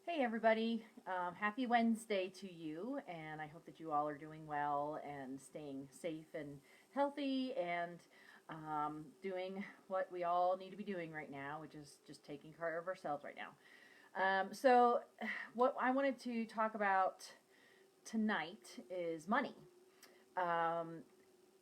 Hey everybody, happy Wednesday to you, and I hope that you all are doing well and staying safe and healthy and doing what we all need to be doing right now, which is just taking care of ourselves right now. So, what I wanted to talk about tonight is money. Um,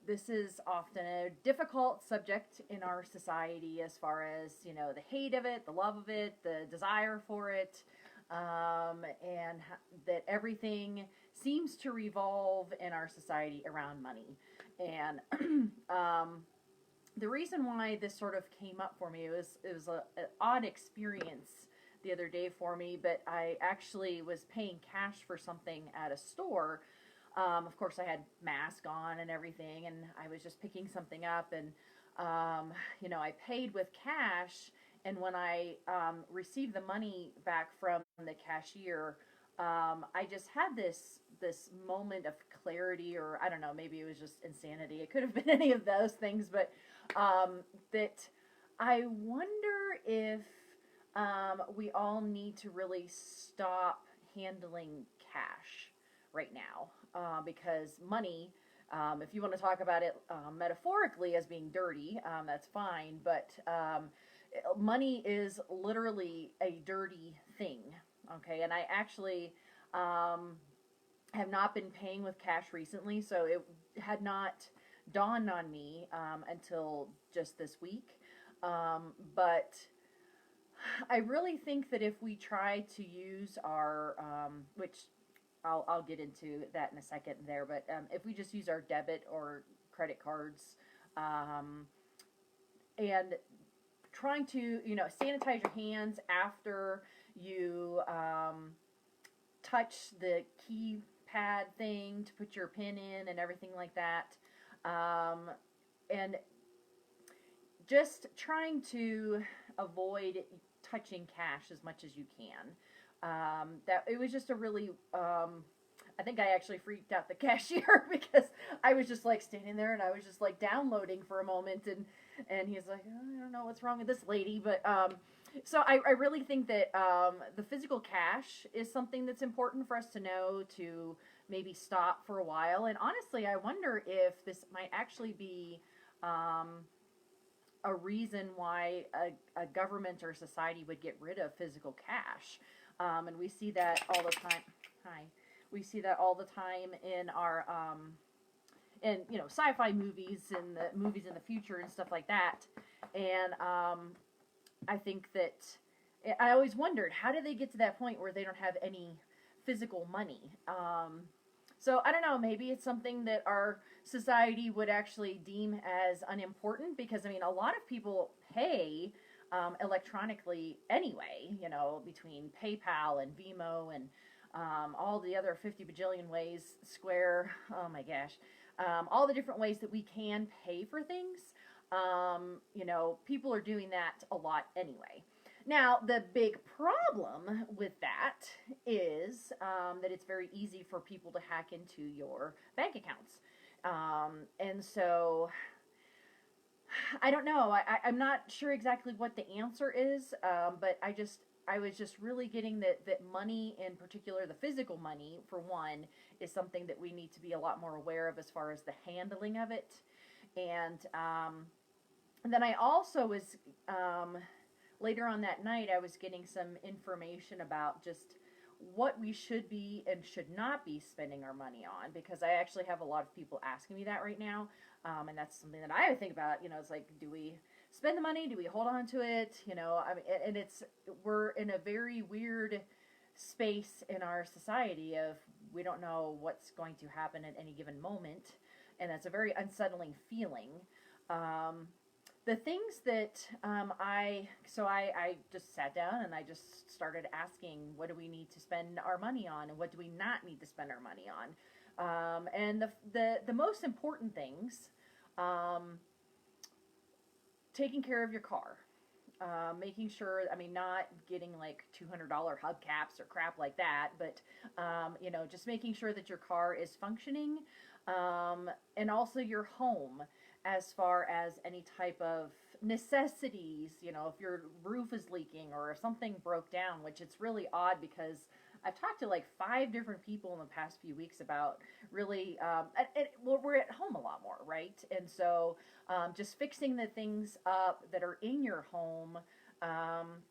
this is often a difficult subject in our society as far as, the hate of it, the love of it, the desire for it, and that everything seems to revolve in our society around money. And the reason why this sort of came up for me it was an odd experience the other day for me, but I actually was paying cash for something at a store. Of course, I had mask on and everything, and I was just picking something up, and I paid with cash. And when I received the money back from the cashier, I just had this moment of clarity, or I don't know, maybe it was just insanity. It could have been any of those things, but that I wonder if we all need to really stop handling cash right now, because money, if you want to talk about it metaphorically as being dirty, that's fine, but money is literally a dirty thing. Okay, and I actually have not been paying with cash recently, so it had not dawned on me until just this week. But I really think that if we try to use our, which I'll get into that in a second there, but if we just use our debit or credit cards, and trying to, sanitize your hands after you touch the keypad thing to put your pin in and everything like that, and just trying to avoid touching cash as much as you can. That it was just a really, I think I actually freaked out the cashier because I was just like standing there and I was just like downloading for a moment, and he's like, oh, I don't know what's wrong with this lady, but so I really think that the physical cash is something that's important for us to know, to maybe stop for a while. And honestly, I wonder if this might actually be a reason why a government or society would get rid of physical cash. And we see that all the time. Hi. We see that all the time in our in sci-fi movies and the movies in the future and stuff like that. And I think that I always wondered, how did they get to that point where they don't have any physical money? So I don't know, maybe it's something that our society would actually deem as unimportant, because I mean, a lot of people pay electronically anyway, between PayPal and Vimo and all the other 50 bajillion ways, Square, oh my gosh, all the different ways that we can pay for things. People are doing that a lot anyway. Now, the big problem with that is that it's very easy for people to hack into your bank accounts. And so, I don't know. I'm not sure exactly what the answer is, but I was just really getting that money, in particular, the physical money, for one, is something that we need to be a lot more aware of as far as the handling of it. And then I also was, later on that night, I was getting some information about just what we should be and should not be spending our money on, because I actually have a lot of people asking me that right now, and that's something that I think about. It's like, do we spend the money? Do we hold on to it? I mean, and we're in a very weird space in our society of, we don't know what's going to happen at any given moment, and that's a very unsettling feeling. The things that I just sat down and I just started asking, what do we need to spend our money on, and what do we not need to spend our money on? And the most important things, taking care of your car. Making sure, I mean, not getting like $200 hubcaps or crap like that, but, just making sure that your car is functioning, and also your home, as far as any type of necessities, if your roof is leaking or if something broke down, which it's really odd because I've talked to like 5 different people in the past few weeks about really, well, we're at home a lot more, right? And so just fixing the things up that are in your home. Um,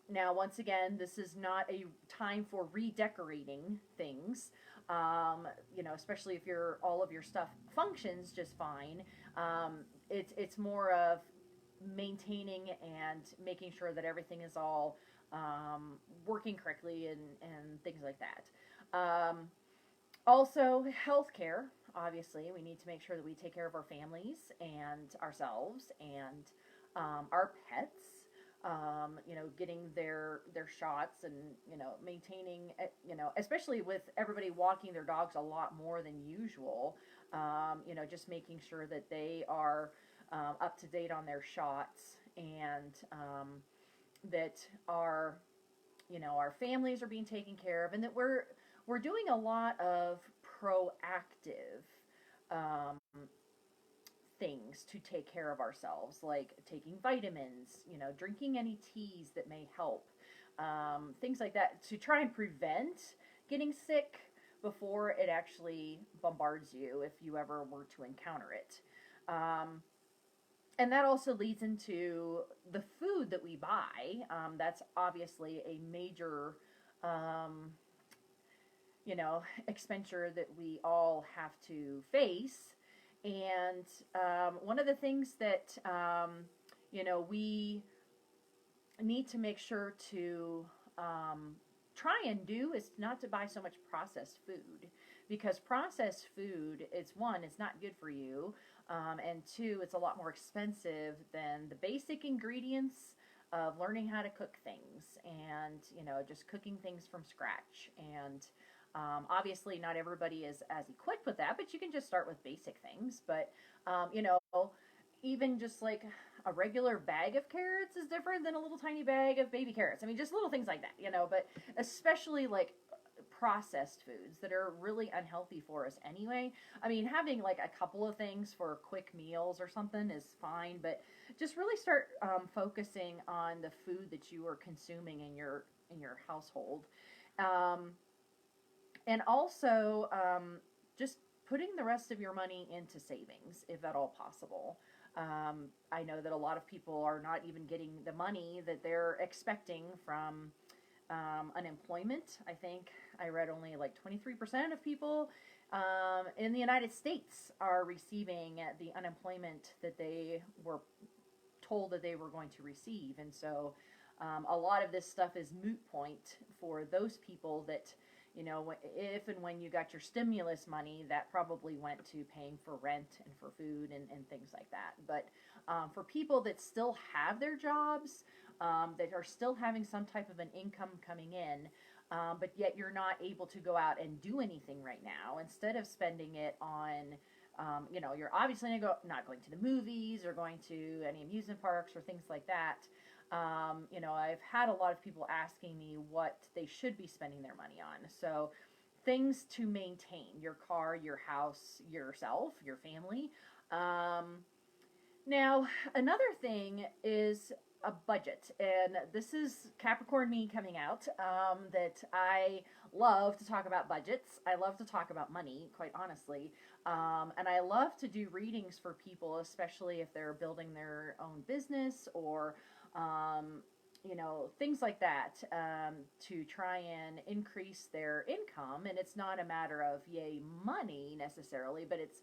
Now, once again, this is not a time for redecorating things. Especially if all of your stuff functions just fine. It's more of maintaining and making sure that everything is all working correctly and things like that. Also, healthcare. Obviously, we need to make sure that we take care of our families and ourselves and our pets. Getting their shots and maintaining, especially with everybody walking their dogs a lot more than usual. Just making sure that they are up to date on their shots and that our families are being taken care of, and that we're doing a lot of proactive um, things to take care of ourselves, like taking vitamins, drinking any teas that may help, things like that, to try and prevent getting sick before it actually bombards you if you ever were to encounter it. And that also leads into the food that we buy. That's obviously a major expenditure that we all have to face. And one of the things that, we need to make sure to try and do is not to buy so much processed food, because processed food, it's not good for you, and two, it's a lot more expensive than the basic ingredients of learning how to cook things and just cooking things from scratch. And obviously, not everybody is as equipped with that, but you can just start with basic things. But, even just like a regular bag of carrots is different than a little tiny bag of baby carrots. I mean, just little things like that, but especially like processed foods that are really unhealthy for us anyway. I mean, having like a couple of things for quick meals or something is fine, but just really start focusing on the food that you are consuming in your household. Um, and also, just putting the rest of your money into savings, if at all possible. I know that a lot of people are not even getting the money that they're expecting from unemployment. I think I read only like 23% of people in the United States are receiving the unemployment that they were told that they were going to receive. And so a lot of this stuff is moot point for those people that, if and when you got your stimulus money, that probably went to paying for rent and for food and things like that. But for people that still have their jobs, that are still having some type of an income coming in, but yet you're not able to go out and do anything right now, instead of spending it on, you're obviously not going to the movies or going to any amusement parks or things like that. I've had a lot of people asking me what they should be spending their money on. So things to maintain your car, your house, yourself, your family. Now, another thing is a budget. And this is Capricorn me coming out, that I love to talk about budgets. I love to talk about money, quite honestly. And I love to do readings for people, especially if they're building their own business or things like that, to try and increase their income. And it's not a matter of, yay, money necessarily, but it's,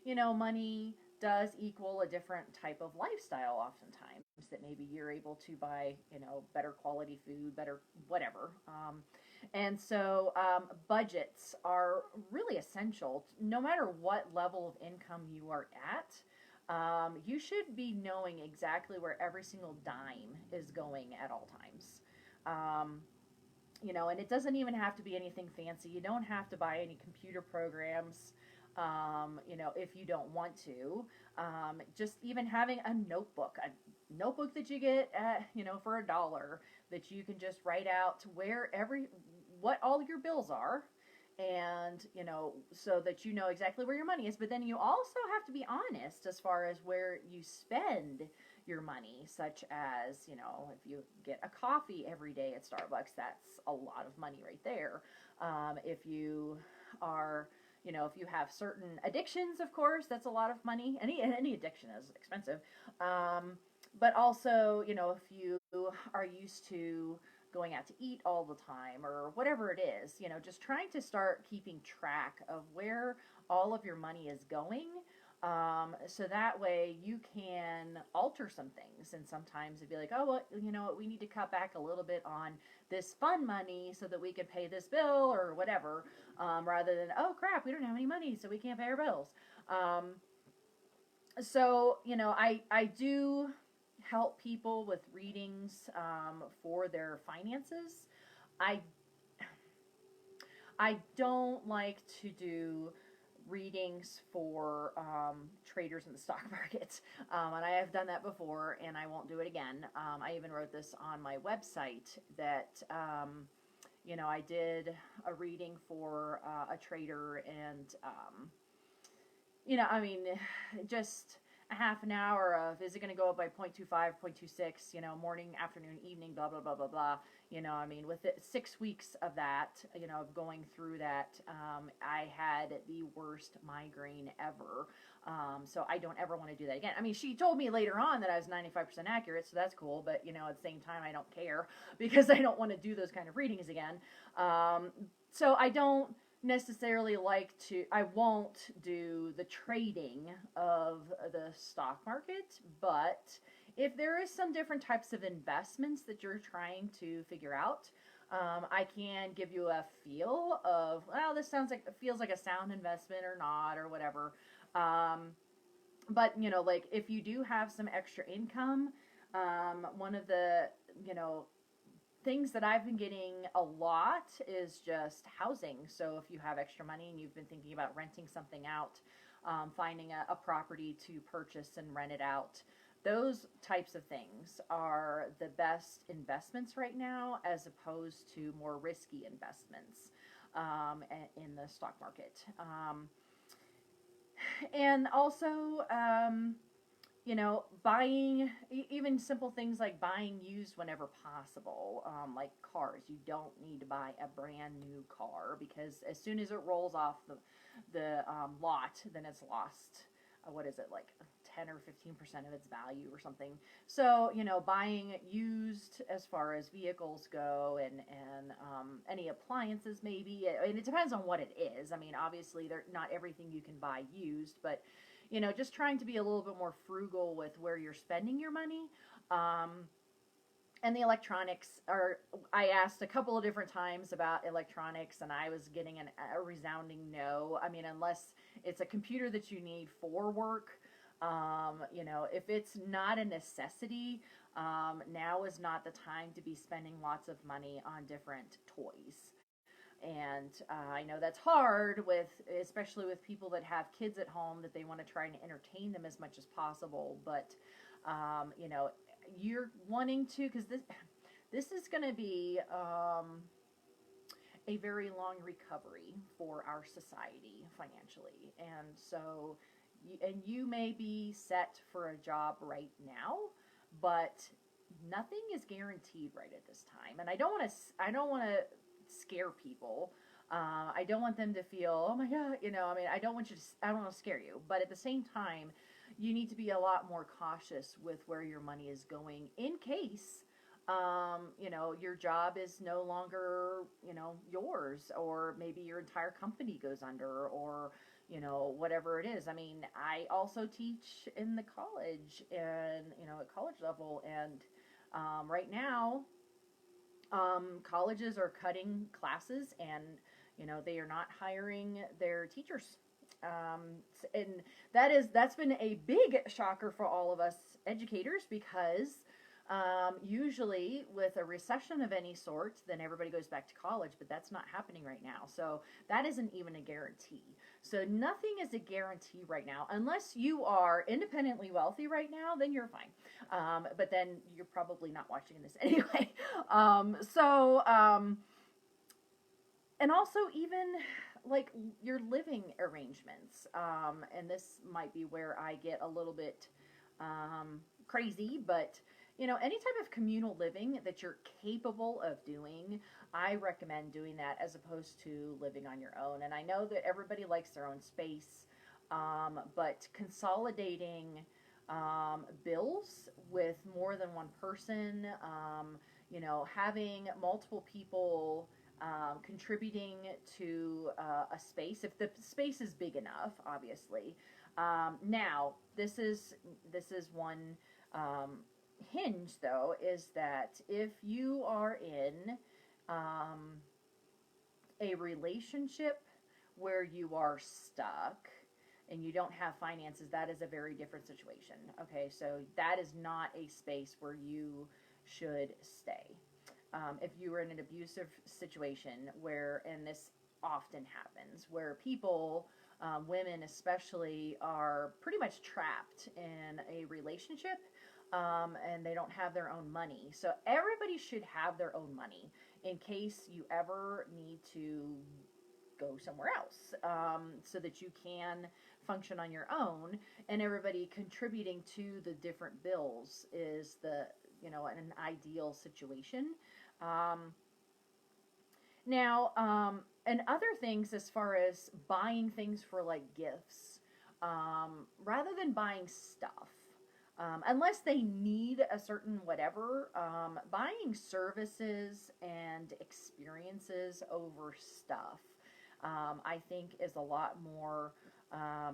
money does equal a different type of lifestyle oftentimes, that maybe you're able to buy, better quality food, better whatever. And so budgets are really essential, no matter what level of income you are at. You should be knowing exactly where every single dime is going at all times. And it doesn't even have to be anything fancy. You don't have to buy any computer programs, if you don't want to. Just even having a notebook that you get at, for $1, that you can just write out what all your bills are, and so that you know exactly where your money is. But then you also have to be honest as far as where you spend your money, such as, if you get a coffee every day at Starbucks, that's a lot of money right there. If you are, if you have certain addictions, of course, that's a lot of money. Any addiction is expensive. But also, if you are used to going out to eat all the time or whatever it is, just trying to start keeping track of where all of your money is going. So that way you can alter some things. And sometimes it'd be like, oh, well, we need to cut back a little bit on this fun money so that we can pay this bill or whatever, rather than, oh crap, we don't have any money, so we can't pay our bills. So, I do help people with readings for their finances. I don't like to do readings for traders in the stock market. And I have done that before, and I won't do it again. I even wrote this on my website that, I did a reading for a trader, and, just a half an hour of, is it going to go up by 0.25, 0.26, morning, afternoon, evening, blah, blah, blah, blah, blah. With 6 weeks of that, of going through that, I had the worst migraine ever. So I don't ever want to do that again. She told me later on that I was 95% accurate, so that's cool. But, at the same time, I don't care because I don't want to do those kind of readings again. So I don't necessarily I won't do the trading of the stock market, but if there is some different types of investments that you're trying to figure out, I can give you a feel of, well, this feels like a sound investment or not, or whatever. But, if you do have some extra income, one of the, things that I've been getting a lot is just housing. So if you have extra money and you've been thinking about renting something out, finding a property to purchase and rent it out, those types of things are the best investments right now, as opposed to more risky investments in the stock market. And also, buying, even simple things like buying used whenever possible, like cars. You don't need to buy a brand new car, because as soon as it rolls off the lot, then it's lost, what is it, like 10 or 15% of its value or something. So, buying used as far as vehicles go, and any appliances maybe, and it depends on what it is. Obviously, not everything you can buy used, but just trying to be a little bit more frugal with where you're spending your money. And the electronics I asked a couple of different times about electronics, and I was getting a resounding no. Unless it's a computer that you need for work, if it's not a necessity, now is not the time to be spending lots of money on different toys. And I know that's hard, especially with people that have kids at home, that they want to try and entertain them as much as possible. But, you're wanting to, because this is going to be a very long recovery for our society financially. And so, you may be set for a job right now, but nothing is guaranteed right at this time. And I don't want to scare people. I don't want them to feel, oh my God, I don't want to scare you, but at the same time, you need to be a lot more cautious with where your money is going, in case, your job is no longer, yours, or maybe your entire company goes under, or, whatever it is. I also teach in the college, and, at college level, and, right now, colleges are cutting classes, and they are not hiring their teachers, and that's been a big shocker for all of us educators, because usually with a recession of any sort, then everybody goes back to college, but that's not happening right now. So that isn't even a guarantee. So nothing is a guarantee right now, unless you are independently wealthy right now, then you're fine. But then you're probably not watching this anyway. And also even like your living arrangements. And this might be where I get a little bit crazy, but any type of communal living that you're capable of doing, I recommend doing that as opposed to living on your own. And I know that everybody likes their own space, but consolidating bills with more than one person, having multiple people contributing to a space, if the space is big enough, obviously. Now, this is one hinge, though, is that if you are in a relationship where you are stuck and you don't have finances, that is a very different situation. Okay, so that is not a space where you should stay. If you are in an abusive situation where, and this often happens, where people, women especially, are pretty much trapped in a relationship, and they don't have their own money. So everybody should have their own money in case you ever need to go somewhere else, so that you can function on your own, and everybody contributing to the different bills is an ideal situation. And other things as far as buying things for like gifts, rather than buying stuff, unless they need a certain whatever, buying services and experiences over stuff, I think is a lot more, I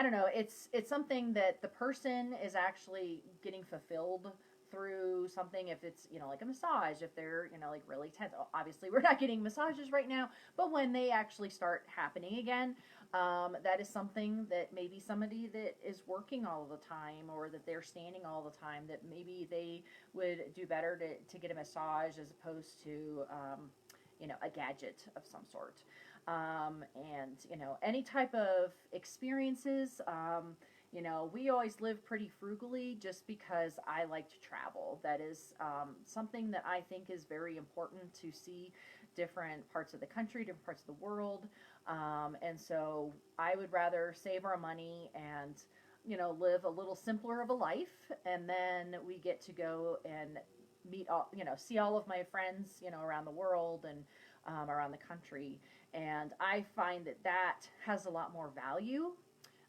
don't know, it's something that the person is actually getting fulfilled through something. If it's, like a massage, if they're, like really tense, obviously we're not getting massages right now, but when they actually start happening again, that is something that maybe somebody that is working all the time, or that they're standing all the time, that maybe they would do better to get a massage as opposed to, a gadget of some sort. And, any type of experiences, we always live pretty frugally just because I like to travel. That is something that I think is very important, to see different parts of the country, different parts of the world. And so I would rather save our money and, live a little simpler of a life. And then we get to go and see all of my friends, around the world and around the country. And I find that has a lot more value.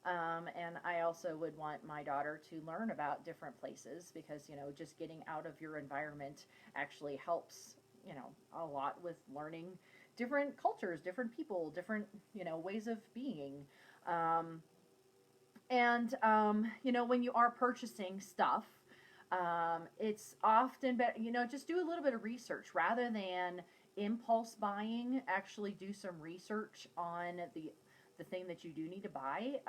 And I also would want my daughter to learn about different places, because, just getting out of your environment actually helps, a lot with learning different cultures, different people, different, ways of being. When you are purchasing stuff, it's often better, just do a little bit of research rather than impulse buying. Actually do some research on the thing that you do need to buy.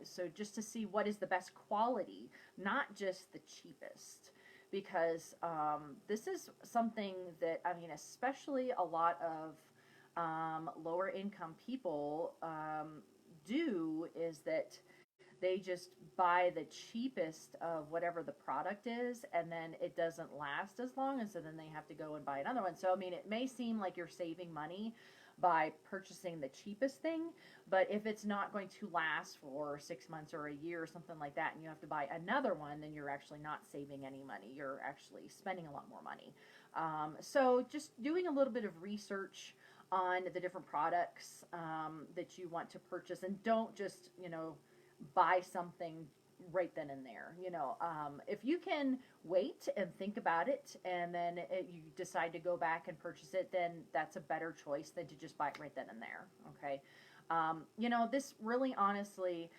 So just to see what is the best quality, not just the cheapest. Because this is something that, especially a lot of lower income people do, is that they just buy the cheapest of whatever the product is, and then it doesn't last as long, and so then they have to go and buy another one. So, it may seem like you're saving money by purchasing the cheapest thing, but if it's not going to last for 6 months or a year or something like that, and you have to buy another one, then you're actually not saving any money. You're actually spending a lot more money. So just doing a little bit of research on the different products that you want to purchase, and don't just, buy something right then and there. If you can wait and think about it, and then you decide to go back and purchase it, then that's a better choice than to just buy it right then and there. Okay. This really, honestly,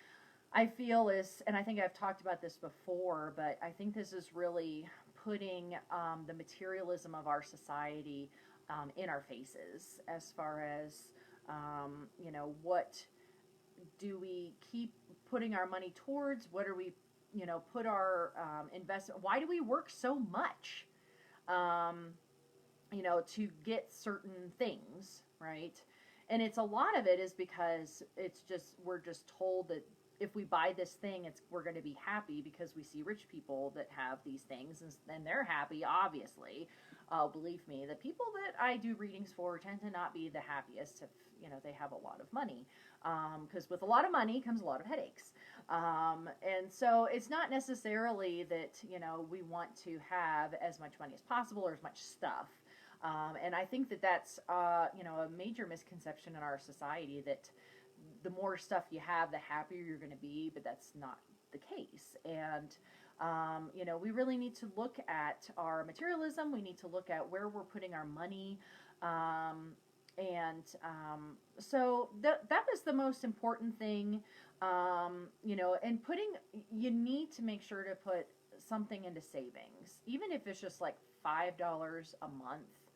I feel is, and I think I've talked about this before, but I think this is really putting the materialism of our society in our faces, as far as, what do we keep putting our money towards? What are we, put our investment? Why do we work so much, to get certain things, right? And it's a lot of it is because we're just told that if we buy this thing, we're going to be happy, because we see rich people that have these things, and they're happy, obviously. believe me, the people that I do readings for tend to not be the happiest if, they have a lot of money. Because with a lot of money comes a lot of headaches. And so it's not necessarily that, we want to have as much money as possible or as much stuff. And I think that that's, a major misconception in our society, that the more stuff you have, the happier you're going to be, but that's not the case. And, we really need to look at our materialism. We need to look at where we're putting our money. So that was the most important thing, and you need to make sure to put something into savings, even if it's just like $5 a month.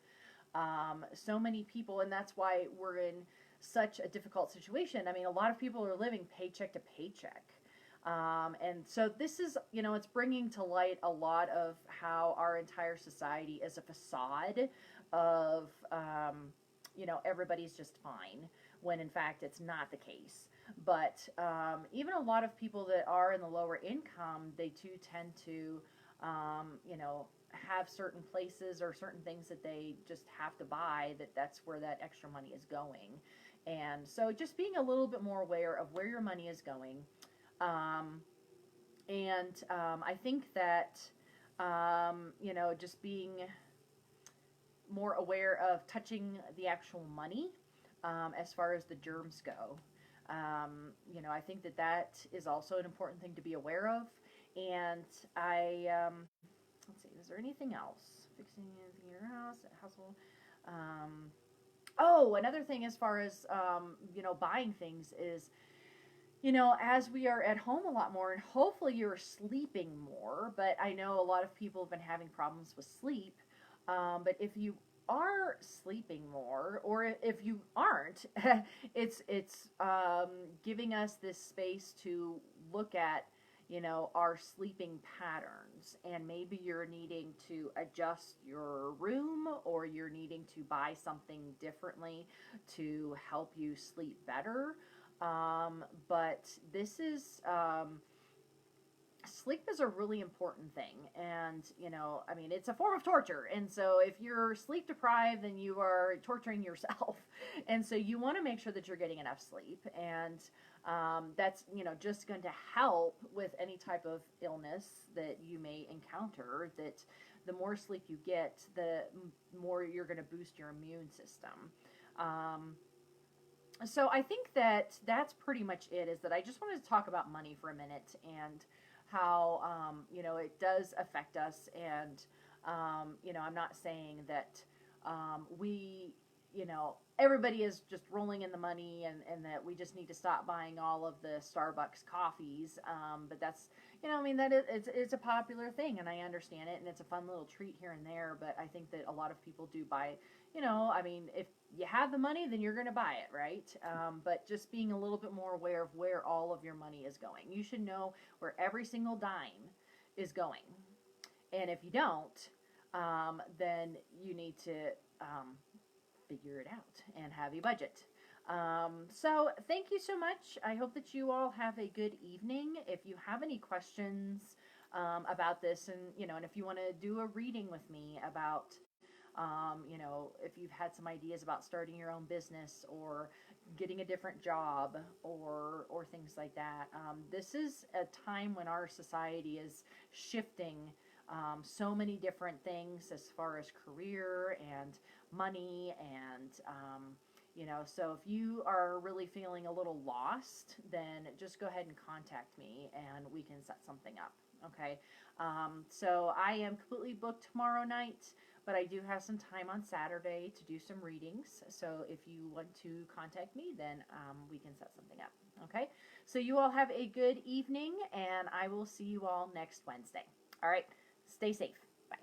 So many people, and that's why we're in such a difficult situation. I mean, a lot of people are living paycheck to paycheck. And so this is, it's bringing to light a lot of how our entire society is a facade of, everybody's just fine, when in fact it's not the case. But even a lot of people that are in the lower income, they too tend to, have certain places or certain things that they just have to buy, that's where that extra money is going. And so just being a little bit more aware of where your money is going. I think that, just being more aware of touching the actual money, as far as the germs go. I think that is also an important thing to be aware of. And let's see, is there anything else? Fixing anything in your house, household? Another thing as far as, buying things is, as we are at home a lot more, and hopefully you're sleeping more, but I know a lot of people have been having problems with sleep. But if you are sleeping more, or if you aren't, it's giving us this space to look at, our sleeping patterns, and maybe you're needing to adjust your room, or you're needing to buy something differently to help you sleep better. But this is, sleep is a really important thing. And, it's a form of torture. And so if you're sleep deprived, then you are torturing yourself. And so you want to make sure that you're getting enough sleep. And, that's, just going to help with any type of illness that you may encounter, that the more sleep you get, the more you're going to boost your immune system. So I think that that's pretty much it, is that I just wanted to talk about money for a minute, and how, it does affect us. And, I'm not saying that, everybody is just rolling in the money, and that we just need to stop buying all of the Starbucks coffees. But that's, it's a popular thing, and I understand it, and it's a fun little treat here and there. But I think that a lot of people do buy, if you have the money, then you're going to buy it, right? But just being a little bit more aware of where all of your money is going. You should know where every single dime is going. And if you don't, then you need to figure it out and have a budget. So thank you so much. I hope that you all have a good evening. If you have any questions about this, and if you want to do a reading with me about, if you've had some ideas about starting your own business, or getting a different job, or things like that. This is a time when our society is shifting so many different things as far as career and money, and so if you are really feeling a little lost, then just go ahead and contact me, and we can set something up. Okay. So I am completely booked tomorrow night, but I do have some time on Saturday to do some readings. So if you want to contact me, then we can set something up. Okay. So you all have a good evening, and I will see you all next Wednesday. All right. Stay safe. Bye.